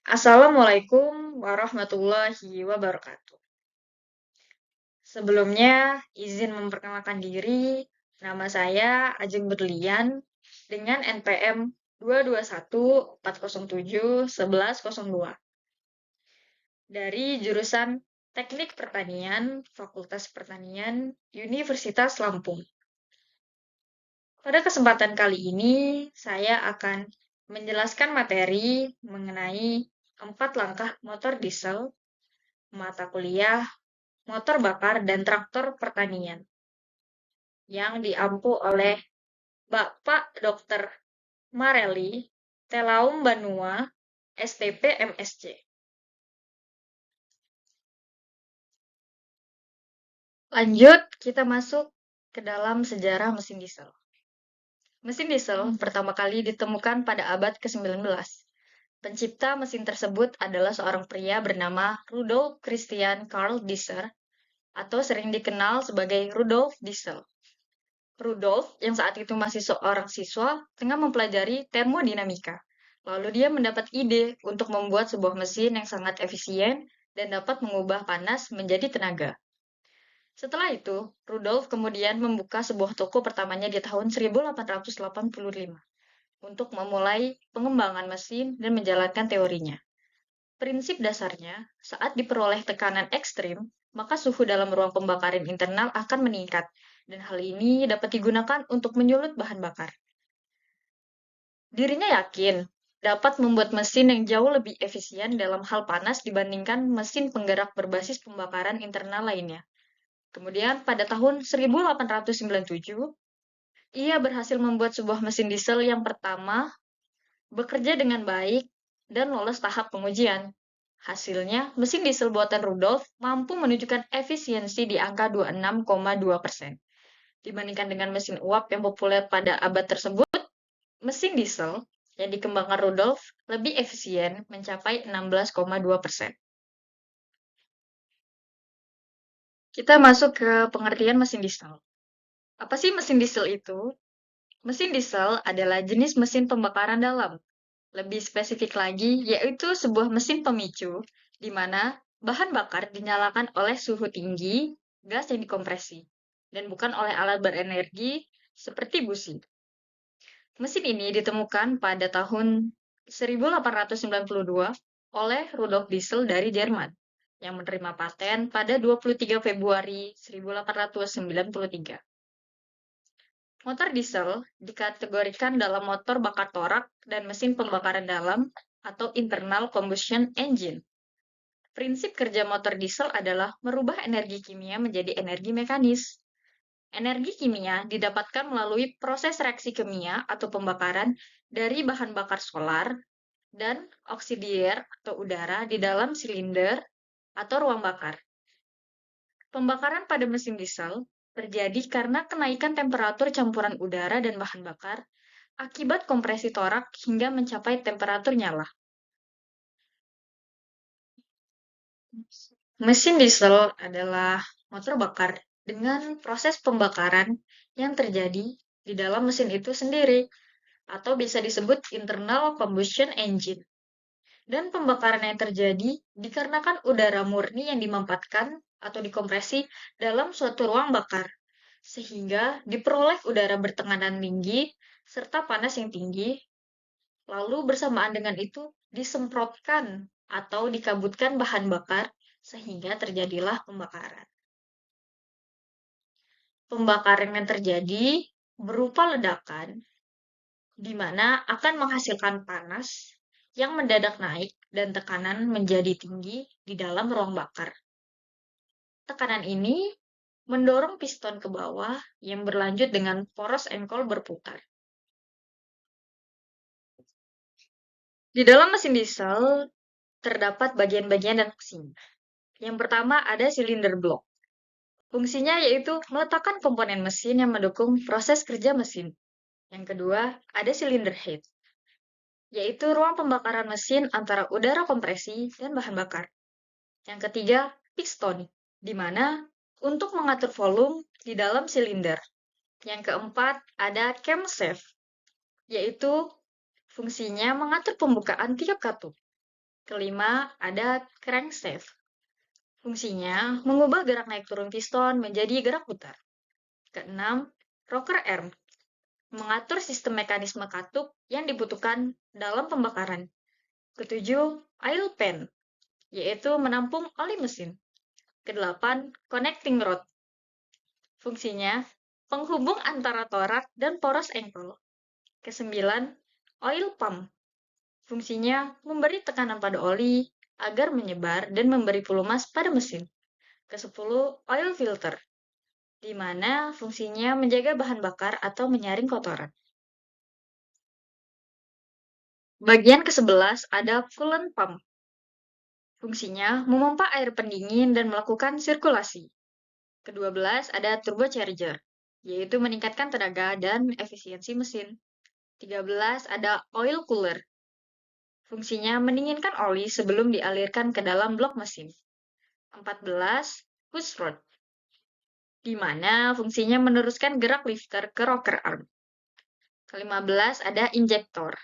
Assalamualaikum warahmatullahi wabarakatuh. Sebelumnya, izin memperkenalkan diri. Nama saya Ajeng Berlian dengan NPM 22140711102 dari jurusan Teknik Pertanian, Fakultas Pertanian, Universitas Lampung. Pada kesempatan kali ini, saya akan menjelaskan materi mengenai 4 langkah motor diesel, mata kuliah motor bakar dan traktor pertanian yang diampu oleh Bapak Dr. Marelli Telaum Banua, STP MSc. Lanjut, kita masuk ke dalam sejarah mesin diesel. Mesin diesel pertama kali ditemukan pada abad ke-19. Pencipta mesin tersebut adalah seorang pria bernama Rudolf Christian Karl Diesel atau sering dikenal sebagai Rudolf Diesel. Rudolf, yang saat itu masih seorang siswa, tengah mempelajari termodinamika. Lalu dia mendapat ide untuk membuat sebuah mesin yang sangat efisien dan dapat mengubah panas menjadi tenaga. Setelah itu, Rudolf kemudian membuka sebuah toko pertamanya di tahun 1885 untuk memulai pengembangan mesin dan menjalankan teorinya. Prinsip dasarnya, saat diperoleh tekanan ekstrim, maka suhu dalam ruang pembakaran internal akan meningkat, dan hal ini dapat digunakan untuk menyulut bahan bakar. Dirinya yakin dapat membuat mesin yang jauh lebih efisien dalam hal panas dibandingkan mesin penggerak berbasis pembakaran internal lainnya. Kemudian pada tahun 1897, ia berhasil membuat sebuah mesin diesel yang pertama bekerja dengan baik dan lolos tahap pengujian. Hasilnya, mesin diesel buatan Rudolf mampu menunjukkan efisiensi di angka 26,2%. Dibandingkan dengan mesin uap yang populer pada abad tersebut, mesin diesel yang dikembangkan Rudolf lebih efisien mencapai 16,2%. Kita masuk ke pengertian mesin diesel. Apa sih mesin diesel itu? Mesin diesel adalah jenis mesin pembakaran dalam. Lebih spesifik lagi, yaitu sebuah mesin pemicu, di mana bahan bakar dinyalakan oleh suhu tinggi, gas yang dikompresi, dan bukan oleh alat berenergi seperti busi. Mesin ini ditemukan pada tahun 1892 oleh Rudolf Diesel dari Jerman, yang menerima paten pada 23 Februari 1893. Motor diesel dikategorikan dalam motor bakar torak dan mesin pembakaran dalam atau internal combustion engine. Prinsip kerja motor diesel adalah merubah energi kimia menjadi energi mekanis. Energi kimia didapatkan melalui proses reaksi kimia atau pembakaran dari bahan bakar solar dan oksidier atau udara di dalam silinder atau ruang bakar. Pembakaran pada mesin diesel terjadi karena kenaikan temperatur campuran udara dan bahan bakar akibat kompresi torak hingga mencapai temperatur nyala. Mesin diesel adalah motor bakar dengan proses pembakaran yang terjadi di dalam mesin itu sendiri, atau bisa disebut internal combustion engine. Dan pembakaran yang terjadi dikarenakan udara murni yang dimampatkan atau dikompresi dalam suatu ruang bakar, sehingga diperoleh udara bertekanan tinggi serta panas yang tinggi, lalu bersamaan dengan itu disemprotkan atau dikabutkan bahan bakar sehingga terjadilah pembakaran. Pembakaran yang terjadi berupa ledakan di mana akan menghasilkan panas yang mendadak naik dan tekanan menjadi tinggi di dalam ruang bakar. Tekanan ini mendorong piston ke bawah yang berlanjut dengan poros engkol berputar. Di dalam mesin diesel terdapat bagian-bagian dan fungsinya. Yang pertama ada silinder blok. Fungsinya yaitu meletakkan komponen mesin yang mendukung proses kerja mesin. Yang kedua, ada silinder head, yaitu ruang pembakaran mesin antara udara kompresi dan bahan bakar. Yang ketiga, piston, di mana untuk mengatur volume di dalam silinder. Yang keempat, ada camshaft, yaitu fungsinya mengatur pembukaan tiap katup. Kelima, ada crankshaft. Fungsinya mengubah gerak naik turun piston menjadi gerak putar. Keenam, rocker arm. Mengatur sistem mekanisme katup yang dibutuhkan dalam pembakaran. Ketujuh, oil pan, yaitu menampung oli mesin. Kedelapan, connecting rod. Fungsinya penghubung antara torak dan poros engkol. Kesembilan, oil pump. Fungsinya memberi tekanan pada oli agar menyebar dan memberi pelumas pada mesin. Kesepuluh, oil filter, di mana fungsinya menjaga bahan bakar atau menyaring kotoran. Bagian ke-11 ada coolant pump. Fungsinya memompa air pendingin dan melakukan sirkulasi. Ke-12 ada turbocharger, yaitu meningkatkan tenaga dan efisiensi mesin. 13 ada oil cooler. Fungsinya mendinginkan oli sebelum dialirkan ke dalam blok mesin. 14 push rod, di mana fungsinya meneruskan gerak lifter ke rocker arm. Ke-15 ada injektor.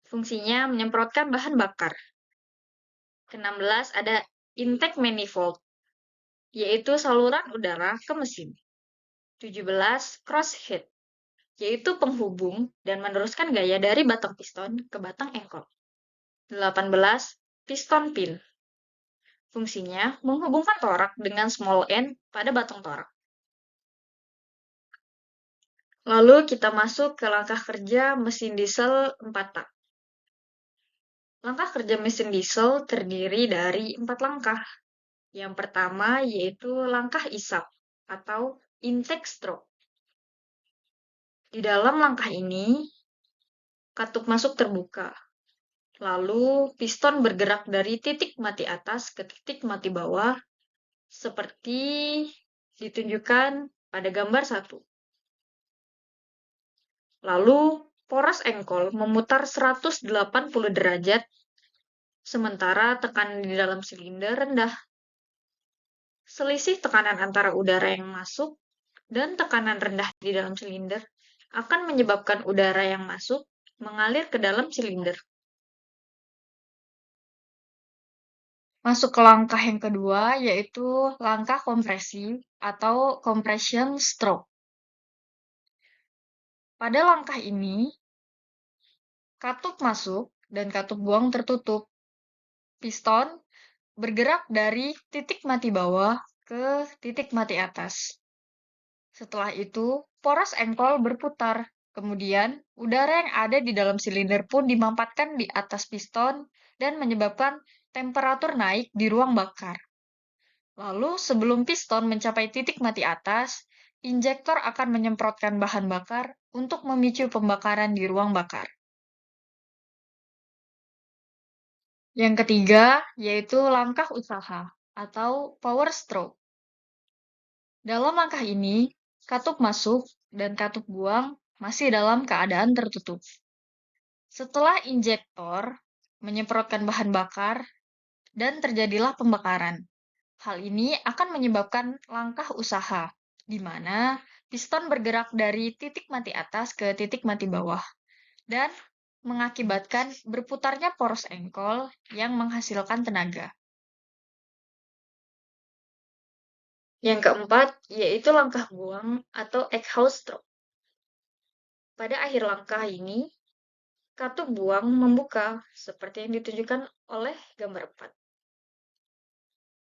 Fungsinya menyemprotkan bahan bakar. Ke-16 ada intake manifold, yaitu saluran udara ke mesin. 17 crosshead, yaitu penghubung dan meneruskan gaya dari batang piston ke batang engkol. 18 piston pin. Fungsinya menghubungkan torak dengan small end pada batang torak. Lalu kita masuk ke langkah kerja mesin diesel 4 tak. Langkah kerja mesin diesel terdiri dari 4 langkah. Yang pertama yaitu langkah isap atau intake stroke. Di dalam langkah ini, katup masuk terbuka. Lalu piston bergerak dari titik mati atas ke titik mati bawah seperti ditunjukkan pada gambar 1. Lalu poros engkol memutar 180 derajat sementara tekanan di dalam silinder rendah. Selisih tekanan antara udara yang masuk dan tekanan rendah di dalam silinder akan menyebabkan udara yang masuk mengalir ke dalam silinder. Masuk ke langkah yang kedua, yaitu langkah kompresi atau compression stroke. Pada langkah ini, katup masuk dan katup buang tertutup. Piston bergerak dari titik mati bawah ke titik mati atas. Setelah itu, poros engkol berputar. Kemudian, udara yang ada di dalam silinder pun dimampatkan di atas piston dan menyebabkan temperatur naik di ruang bakar. Lalu, sebelum piston mencapai titik mati atas, injektor akan menyemprotkan bahan bakar untuk memicu pembakaran di ruang bakar. Yang ketiga, yaitu langkah usaha atau power stroke. Dalam langkah ini, katup masuk dan katup buang masih dalam keadaan tertutup. Setelah injektor menyemprotkan bahan bakar dan terjadilah pembakaran. Hal ini akan menyebabkan langkah usaha, di mana piston bergerak dari titik mati atas ke titik mati bawah, dan mengakibatkan berputarnya poros engkol yang menghasilkan tenaga. Yang keempat, yaitu langkah buang atau exhaust stroke. Pada akhir langkah ini, katup buang membuka seperti yang ditunjukkan oleh gambar 4.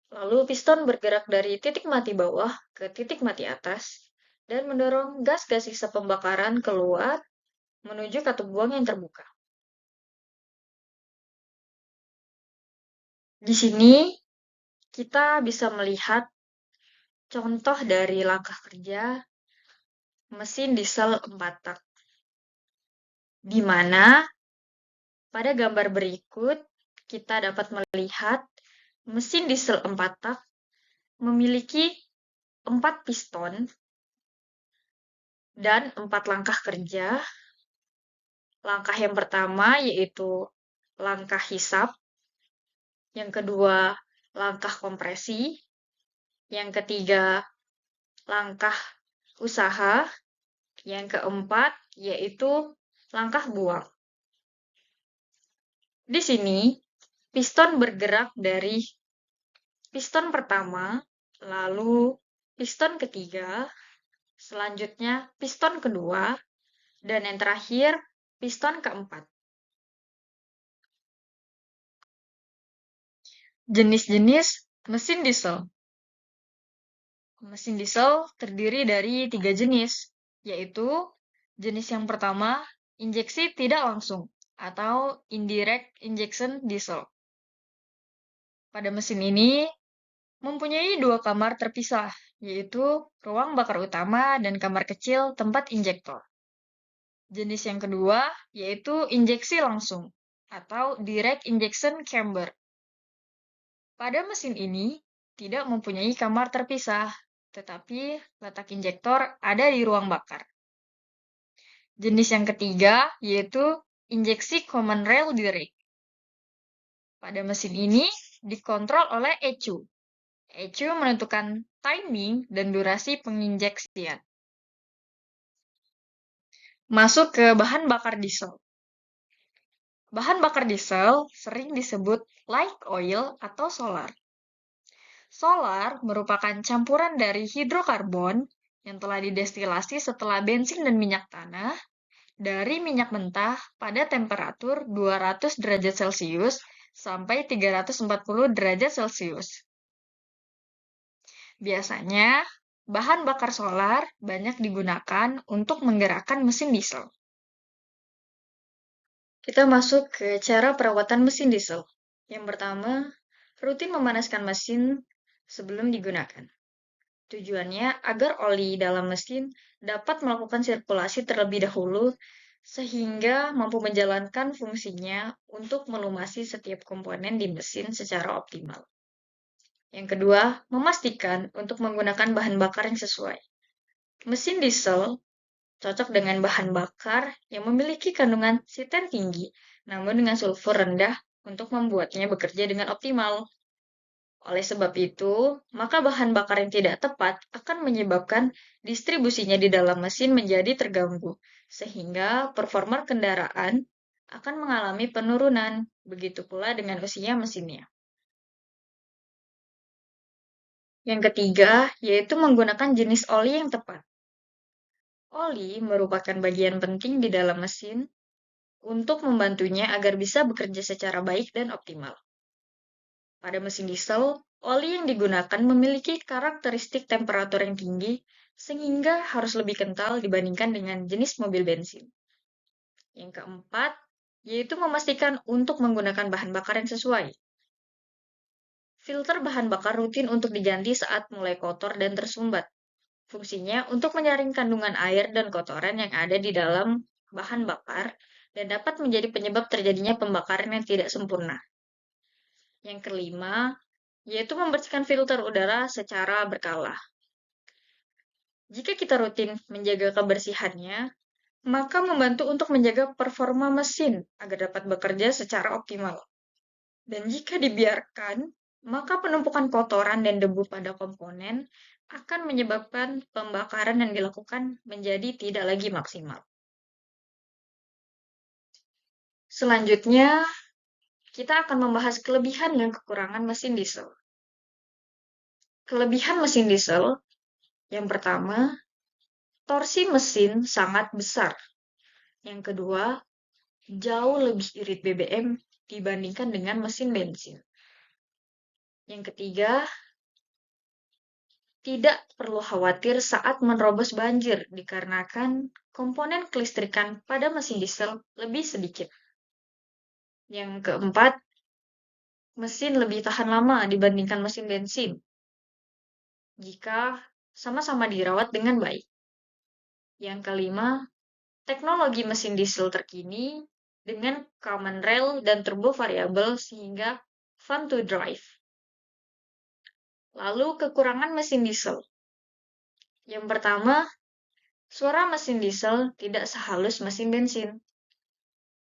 Lalu piston bergerak dari titik mati bawah ke titik mati atas dan mendorong gas-gas sisa pembakaran keluar menuju katup buang yang terbuka. Di sini kita bisa melihat contoh dari langkah kerja mesin diesel 4 tak, di mana pada gambar berikut kita dapat melihat mesin diesel 4 tak memiliki 4 piston dan 4 langkah kerja. Langkah yang pertama yaitu langkah hisap, yang kedua langkah kompresi, yang ketiga langkah usaha, yang keempat yaitu langkah buang. Di sini piston bergerak dari piston pertama, lalu piston ketiga, selanjutnya piston kedua, dan yang terakhir piston keempat. Jenis-jenis mesin diesel. Mesin diesel terdiri dari 3 jenis, yaitu jenis yang pertama, injeksi tidak langsung atau indirect injection diesel. Pada mesin ini mempunyai 2 kamar terpisah, yaitu ruang bakar utama dan kamar kecil tempat injektor. Jenis yang kedua yaitu injeksi langsung atau direct injection chamber. Pada mesin ini tidak mempunyai kamar terpisah, tetapi letak injektor ada di ruang bakar. Jenis yang ketiga yaitu injeksi common rail direct. Pada mesin ini dikontrol oleh ECU. ECU menentukan timing dan durasi penginjeksian. Masuk ke bahan bakar diesel. Bahan bakar diesel sering disebut light oil atau solar. Solar merupakan campuran dari hidrokarbon yang telah didestilasi setelah bensin dan minyak tanah dari minyak mentah pada temperatur 200 derajat Celcius sampai 340 derajat Celcius. Biasanya, bahan bakar solar banyak digunakan untuk menggerakkan mesin diesel. Kita masuk ke cara perawatan mesin diesel. Yang pertama, rutin memanaskan mesin sebelum digunakan. Tujuannya agar oli dalam mesin dapat melakukan sirkulasi terlebih dahulu sehingga mampu menjalankan fungsinya untuk melumasi setiap komponen di mesin secara optimal. Yang kedua, memastikan untuk menggunakan bahan bakar yang sesuai. Mesin diesel cocok dengan bahan bakar yang memiliki kandungan siten tinggi, namun dengan sulfur rendah untuk membuatnya bekerja dengan optimal. Oleh sebab itu, maka bahan bakar yang tidak tepat akan menyebabkan distribusinya di dalam mesin menjadi terganggu, sehingga performa kendaraan akan mengalami penurunan, begitu pula dengan usia mesinnya. Yang ketiga, yaitu menggunakan jenis oli yang tepat. Oli merupakan bagian penting di dalam mesin untuk membantunya agar bisa bekerja secara baik dan optimal. Pada mesin diesel, oli yang digunakan memiliki karakteristik temperatur yang tinggi sehingga harus lebih kental dibandingkan dengan jenis mobil bensin. Yang keempat, yaitu memastikan untuk menggunakan bahan bakar yang sesuai. Filter bahan bakar rutin untuk diganti saat mulai kotor dan tersumbat. Fungsinya untuk menyaring kandungan air dan kotoran yang ada di dalam bahan bakar dan dapat menjadi penyebab terjadinya pembakaran yang tidak sempurna. Yang kelima, yaitu membersihkan filter udara secara berkala. Jika kita rutin menjaga kebersihannya, maka membantu untuk menjaga performa mesin agar dapat bekerja secara optimal. Dan jika dibiarkan, maka penumpukan kotoran dan debu pada komponen akan menyebabkan pembakaran yang dilakukan menjadi tidak lagi maksimal. Selanjutnya, kita akan membahas kelebihan dan kekurangan mesin diesel. Kelebihan mesin diesel, yang pertama, torsi mesin sangat besar. Yang kedua, jauh lebih irit BBM dibandingkan dengan mesin bensin. Yang ketiga, tidak perlu khawatir saat menerobos banjir dikarenakan komponen kelistrikan pada mesin diesel lebih sedikit. Yang keempat, mesin lebih tahan lama dibandingkan mesin bensin jika sama-sama dirawat dengan baik. Yang kelima, teknologi mesin diesel terkini dengan common rail dan turbo variabel sehingga fun to drive. Lalu kekurangan mesin diesel. Yang pertama, suara mesin diesel tidak sehalus mesin bensin.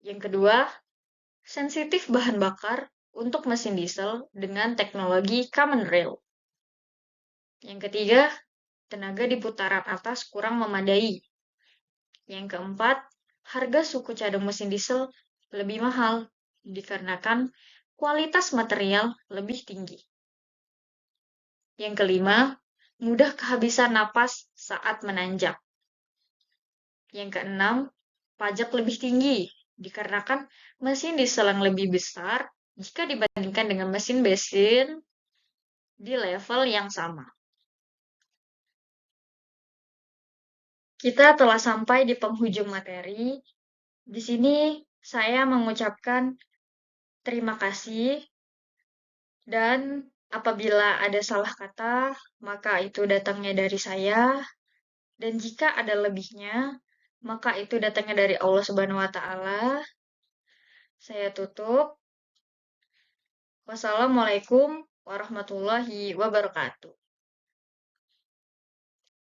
Yang kedua, sensitif bahan bakar untuk mesin diesel dengan teknologi common rail. Yang ketiga, tenaga di putaran atas kurang memadai. Yang keempat, harga suku cadang mesin diesel lebih mahal dikarenakan kualitas material lebih tinggi. Yang kelima, mudah kehabisan napas saat menanjak. Yang keenam, pajak lebih tinggi dikarenakan mesin diesel yang lebih besar jika dibandingkan dengan mesin bensin di level yang sama. Kita telah sampai di penghujung materi. Di sini saya mengucapkan terima kasih dan apabila ada salah kata, maka itu datangnya dari saya. Dan jika ada lebihnya, maka itu datangnya dari Allah Subhanahu wa Ta'ala. Saya tutup. Wassalamualaikum warahmatullahi wabarakatuh.